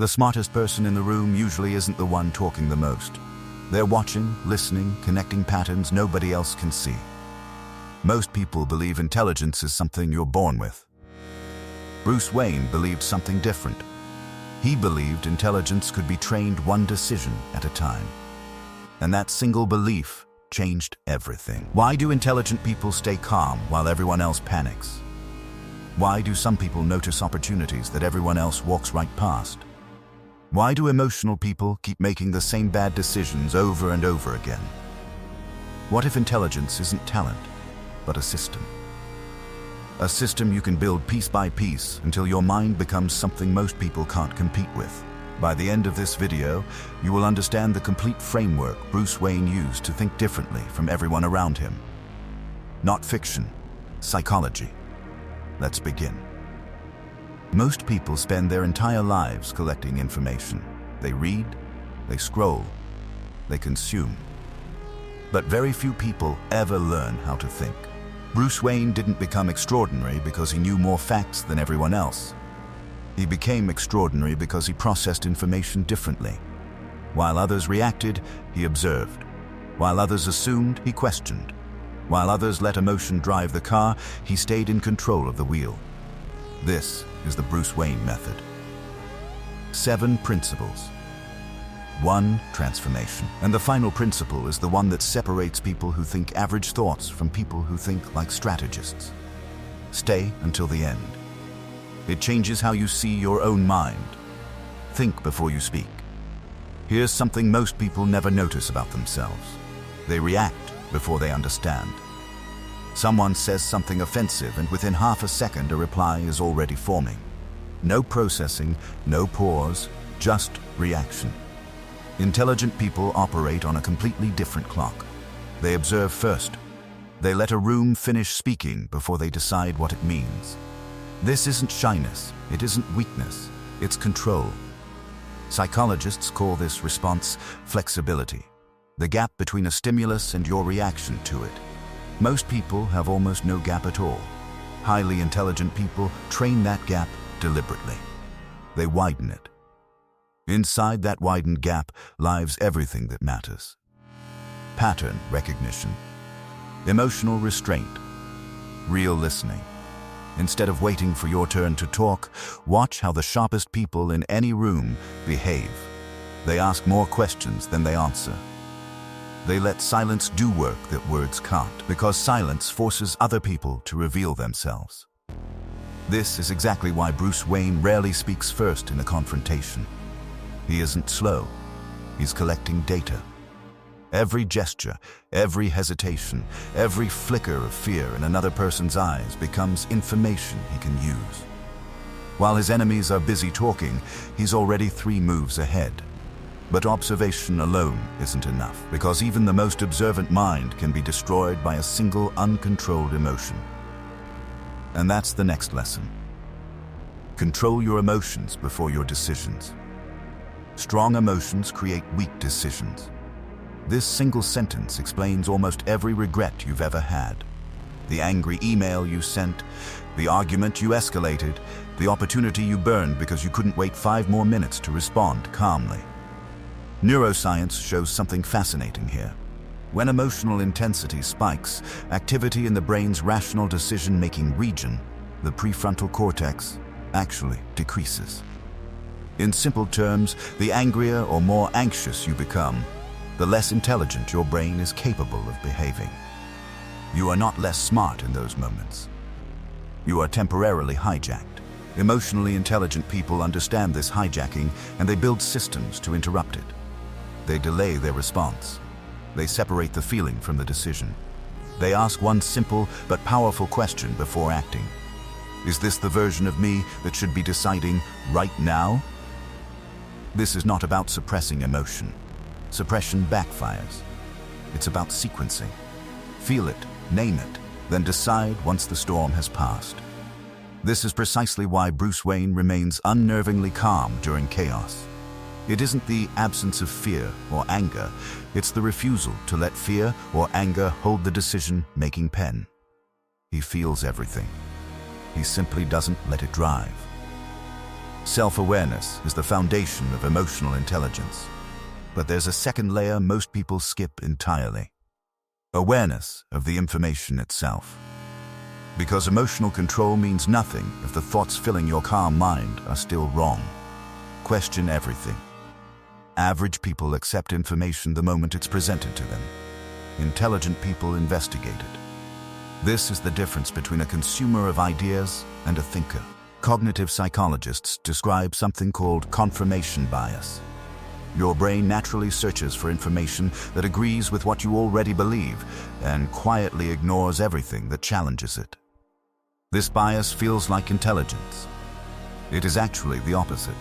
The smartest person in the room usually isn't the one talking the most. They're watching, listening, connecting patterns nobody else can see. Most people believe intelligence is something you're born with. Bruce Wayne believed something different. He believed intelligence could be trained one decision at a time. And that single belief changed everything. Why do intelligent people stay calm while everyone else panics? Why do some people notice opportunities that everyone else walks right past? Why do emotional people keep making the same bad decisions over and over again? What if intelligence isn't talent, but a system? A system you can build piece by piece until your mind becomes something most people can't compete with. By the end of this video, you will understand the complete framework Bruce Wayne used to think differently from everyone around him. Not fiction, psychology. Let's begin. Most people spend their entire lives collecting information. They read, they scroll, they consume. But very few people ever learn how to think. Bruce Wayne didn't become extraordinary because he knew more facts than everyone else. He became extraordinary because he processed information differently. While others reacted, he observed. While others assumed, he questioned. While others let emotion drive the car, he stayed in control of the wheel. This is the Bruce Wayne method. 7 principles. 1. Transformation. And the final principle is the one that separates people who think average thoughts from people who think like strategists. Stay until the end. It changes how you see your own mind. Think before you speak. Here's something most people never notice about themselves. They react before they understand. Someone says something offensive, and within half a second a reply is already forming. No processing, no pause, just reaction. Intelligent people operate on a completely different clock. They observe first. They let a room finish speaking before they decide what it means. This isn't shyness, it isn't weakness, it's control. Psychologists call this response flexibility, the gap between a stimulus and your reaction to it. Most people have almost no gap at all. Highly intelligent people train that gap deliberately. They widen it. Inside that widened gap lies everything that matters. Pattern recognition, emotional restraint, real listening. Instead of waiting for your turn to talk, watch how the sharpest people in any room behave. They ask more questions than they answer. They let silence do work that words can't, because silence forces other people to reveal themselves. This is exactly why Bruce Wayne rarely speaks first in a confrontation. He isn't slow. He's collecting data. Every gesture, every hesitation, every flicker of fear in another person's eyes becomes information he can use. While his enemies are busy talking, he's already 3 moves ahead. But observation alone isn't enough, because even the most observant mind can be destroyed by a single uncontrolled emotion. And that's the next lesson. Control your emotions before your decisions. Strong emotions create weak decisions. This single sentence explains almost every regret you've ever had. The angry email you sent, the argument you escalated, the opportunity you burned because you couldn't wait 5 more minutes to respond calmly. Neuroscience shows something fascinating here. When emotional intensity spikes, activity in the brain's rational decision-making region, the prefrontal cortex, actually decreases. In simple terms, the angrier or more anxious you become, the less intelligent your brain is capable of behaving. You are not less smart in those moments. You are temporarily hijacked. Emotionally intelligent people understand this hijacking, and they build systems to interrupt it. They delay their response. They separate the feeling from the decision. They ask one simple but powerful question before acting. Is this the version of me that should be deciding right now? This is not about suppressing emotion. Suppression backfires. It's about sequencing. Feel it, name it, then decide once the storm has passed. This is precisely why Bruce Wayne remains unnervingly calm during chaos. It isn't the absence of fear or anger, it's the refusal to let fear or anger hold the decision-making pen. He feels everything. He simply doesn't let it drive. Self-awareness is the foundation of emotional intelligence. But there's a second layer most people skip entirely. Awareness of the information itself. Because emotional control means nothing if the thoughts filling your calm mind are still wrong. Question everything. Average people accept information the moment it's presented to them. Intelligent people investigate it. This is the difference between a consumer of ideas and a thinker. Cognitive psychologists describe something called confirmation bias. Your brain naturally searches for information that agrees with what you already believe and quietly ignores everything that challenges it. This bias feels like intelligence. It is actually the opposite.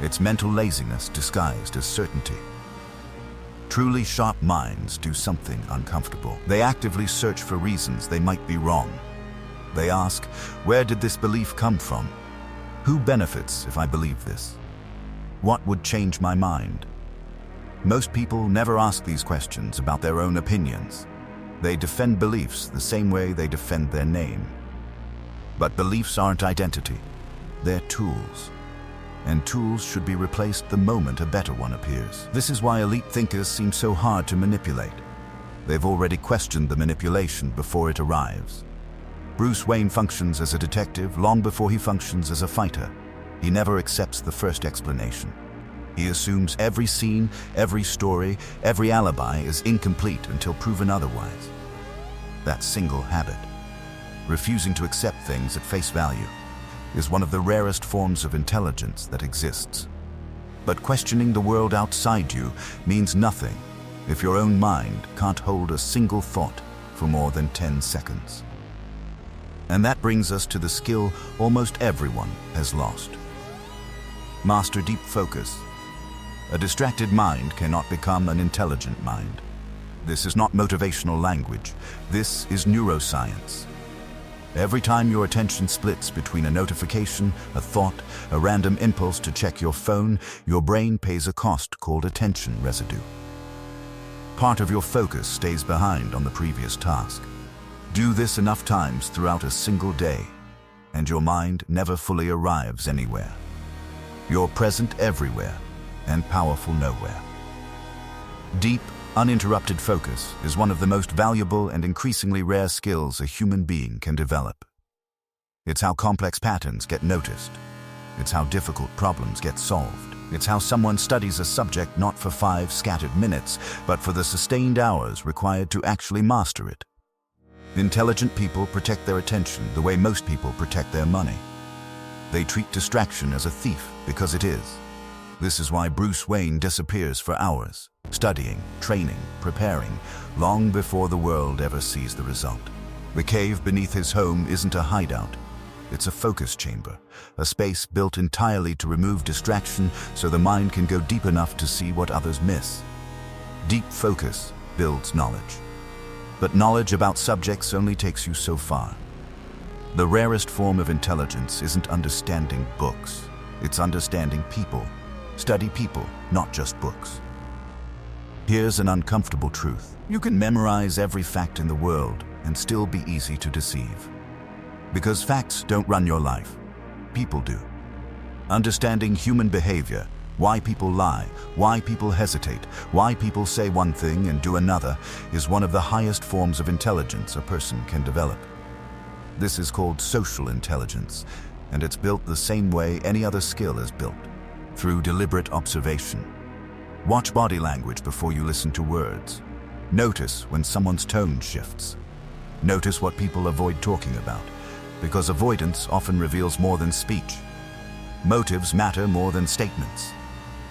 It's mental laziness disguised as certainty. Truly sharp minds do something uncomfortable. They actively search for reasons they might be wrong. They ask, where did this belief come from? Who benefits if I believe this? What would change my mind? Most people never ask these questions about their own opinions. They defend beliefs the same way they defend their name. But beliefs aren't identity. They're tools. And tools should be replaced the moment a better one appears. This is why elite thinkers seem so hard to manipulate. They've already questioned the manipulation before it arrives. Bruce Wayne functions as a detective long before he functions as a fighter. He never accepts the first explanation. He assumes every scene, every story, every alibi is incomplete until proven otherwise. That single habit, refusing to accept things at face value, is one of the rarest forms of intelligence that exists. But questioning the world outside you means nothing if your own mind can't hold a single thought for more than 10 seconds. And that brings us to the skill almost everyone has lost. Master deep focus. A distracted mind cannot become an intelligent mind. This is not motivational language. This is neuroscience. Every time your attention splits between a notification, a thought, a random impulse to check your phone, your brain pays a cost called attention residue. Part of your focus stays behind on the previous task. Do this enough times throughout a single day, and your mind never fully arrives anywhere. You're present everywhere and powerful nowhere. Deep, uninterrupted focus is one of the most valuable and increasingly rare skills a human being can develop. It's how complex patterns get noticed. It's how difficult problems get solved. It's how someone studies a subject not for 5 scattered minutes, but for the sustained hours required to actually master it. Intelligent people protect their attention the way most people protect their money. They treat distraction as a thief because it is. This is why Bruce Wayne disappears for hours, studying, training, preparing, long before the world ever sees the result. The cave beneath his home isn't a hideout. It's a focus chamber, a space built entirely to remove distraction so the mind can go deep enough to see what others miss. Deep focus builds knowledge. But knowledge about subjects only takes you so far. The rarest form of intelligence isn't understanding books. It's understanding people. Study people, not just books. Here's an uncomfortable truth. You can memorize every fact in the world and still be easy to deceive. Because facts don't run your life. People do. Understanding human behavior, why people lie, why people hesitate, why people say one thing and do another, is one of the highest forms of intelligence a person can develop. This is called social intelligence, and it's built the same way any other skill is built, through deliberate observation. Watch body language before you listen to words. Notice when someone's tone shifts. Notice what people avoid talking about, because avoidance often reveals more than speech. Motives matter more than statements.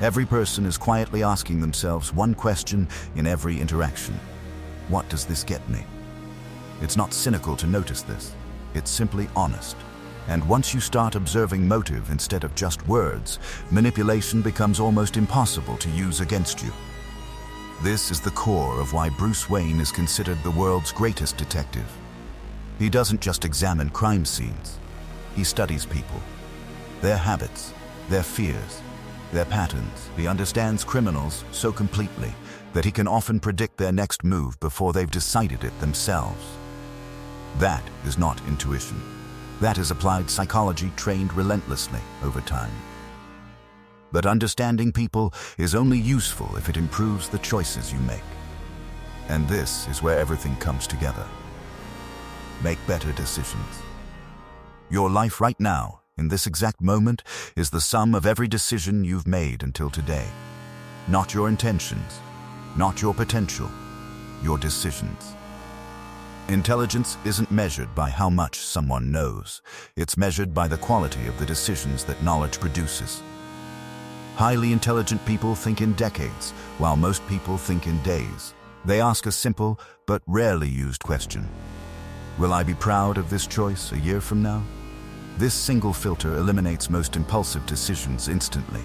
Every person is quietly asking themselves one question in every interaction. What does this get me? It's not cynical to notice this. It's simply honest. And once you start observing motive instead of just words, manipulation becomes almost impossible to use against you. This is the core of why Bruce Wayne is considered the world's greatest detective. He doesn't just examine crime scenes. He studies people, their habits, their fears, their patterns. He understands criminals so completely that he can often predict their next move before they've decided it themselves. That is not intuition. That is applied psychology trained relentlessly over time. But understanding people is only useful if it improves the choices you make. And this is where everything comes together. Make better decisions. Your life right now, in this exact moment, is the sum of every decision you've made until today. Not your intentions, not your potential, your decisions. Intelligence isn't measured by how much someone knows. It's measured by the quality of the decisions that knowledge produces. Highly intelligent people think in decades, while most people think in days. They ask a simple but rarely used question. Will I be proud of this choice a year from now? This single filter eliminates most impulsive decisions instantly.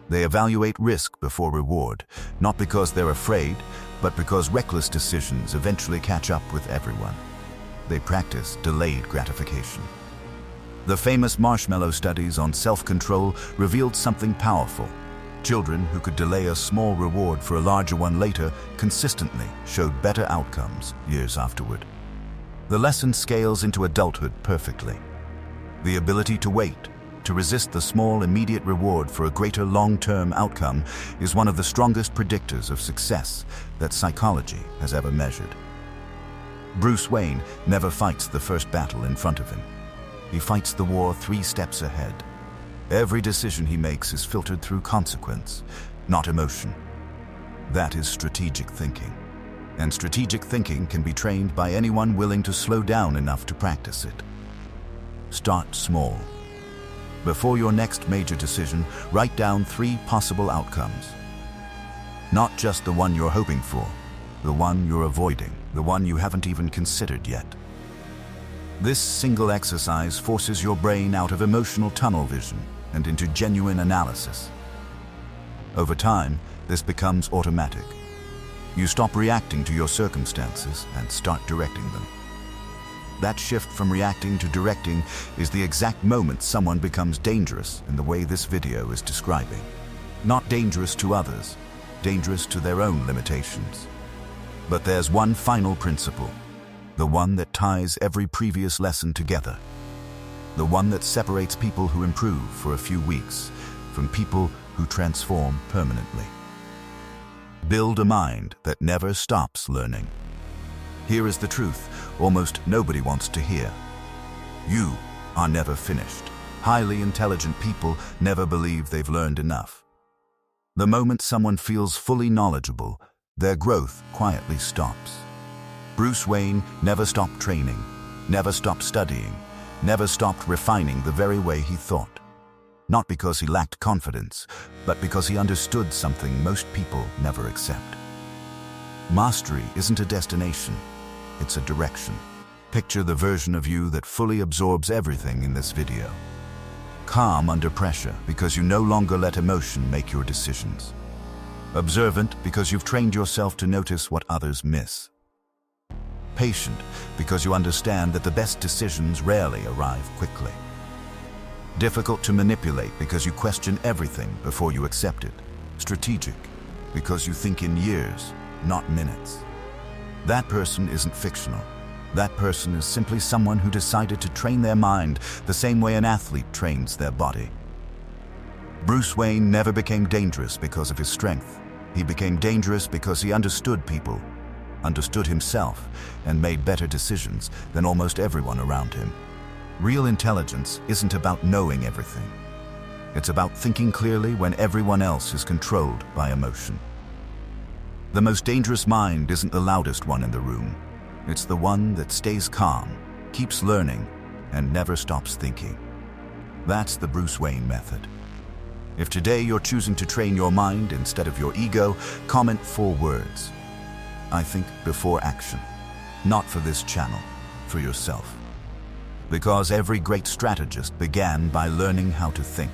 They evaluate risk before reward, not because they're afraid, but because reckless decisions eventually catch up with everyone. They practice delayed gratification. The famous marshmallow studies on self-control revealed something powerful. Children who could delay a small reward for a larger one later consistently showed better outcomes years afterward. The lesson scales into adulthood perfectly. The ability to wait, to resist the small immediate reward for a greater long-term outcome is one of the strongest predictors of success that psychology has ever measured. Bruce Wayne never fights the first battle in front of him. He fights the war 3 steps ahead. Every decision he makes is filtered through consequence, not emotion. That is strategic thinking. And strategic thinking can be trained by anyone willing to slow down enough to practice it. Start small. Before your next major decision, write down 3 possible outcomes. Not just the one you're hoping for, the one you're avoiding, the one you haven't even considered yet. This single exercise forces your brain out of emotional tunnel vision and into genuine analysis. Over time, this becomes automatic. You stop reacting to your circumstances and start directing them. That shift from reacting to directing is the exact moment someone becomes dangerous in the way this video is describing. Not dangerous to others, dangerous to their own limitations. But there's one final principle, the one that ties every previous lesson together. The one that separates people who improve for a few weeks from people who transform permanently. Build a mind that never stops learning. Here is the truth almost nobody wants to hear. You are never finished. Highly intelligent people never believe they've learned enough. The moment someone feels fully knowledgeable, their growth quietly stops. Bruce Wayne never stopped training, never stopped studying, never stopped refining the very way he thought. Not because he lacked confidence, but because he understood something most people never accept. Mastery isn't a destination, it's a direction. Picture the version of you that fully absorbs everything in this video. Calm under pressure because you no longer let emotion make your decisions. Observant because you've trained yourself to notice what others miss. Patient because you understand that the best decisions rarely arrive quickly. Difficult to manipulate because you question everything before you accept it. Strategic because you think in years, not minutes. That person isn't fictional. That person is simply someone who decided to train their mind the same way an athlete trains their body. Bruce Wayne never became dangerous because of his strength. He became dangerous because he understood people, understood himself, and made better decisions than almost everyone around him. Real intelligence isn't about knowing everything. It's about thinking clearly when everyone else is controlled by emotion. The most dangerous mind isn't the loudest one in the room. It's the one that stays calm, keeps learning, and never stops thinking. That's the Bruce Wayne method. If today you're choosing to train your mind instead of your ego, comment 4 words. I think before action. Not for this channel, for yourself. Because every great strategist began by learning how to think.